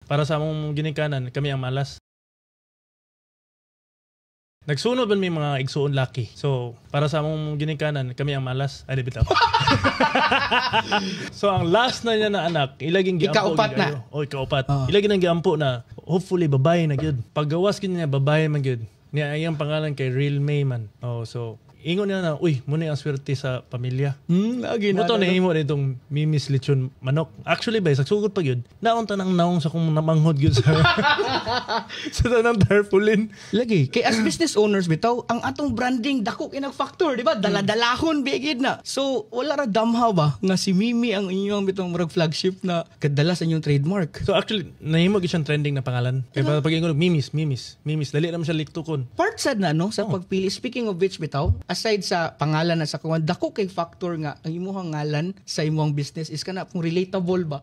para sa among ginikanan kami ang malas. Nagsunod man may mga igsuon laki. So, para sa among ginikanan, kami ang malas. Ay, di bitaw. So, ang last na niya na anak, ilaging giampo. Ikaupat na. O, ikaupat. Ilaging ang giampo na, hopefully, babae na gyud. Paggawas niya, babae man gyud. Niya, ang pangalan kay Real May man. Oh, so, ingon niya na, uy, muna ang swerte sa pamilya. Lagi na. Muto na himo nitong mimis lechon manok. Actually ba, sagsugod pa yun, naon tanang naong sa kung namanghod yun sa sa tanang tarpaulin. Lagi, kay as business owners bitaw, ang atong branding dako kinag factor, di ba? Daladalahon bigid na. So, wala ra damhaw ba nga si Mimi ang inyong bitong murag flagship na kadala sa inyong trademark. So actually, nahimo gyud siyang trending na pangalan. Kaya pag ingon mimis, dali naman siya liktukon. Part sad na no sa pagpili. Speaking of which bitaw, aside sa pangalan na sa kuwan, dako kay factor nga ang imong ngalan sa imong business is kana kung relatable ba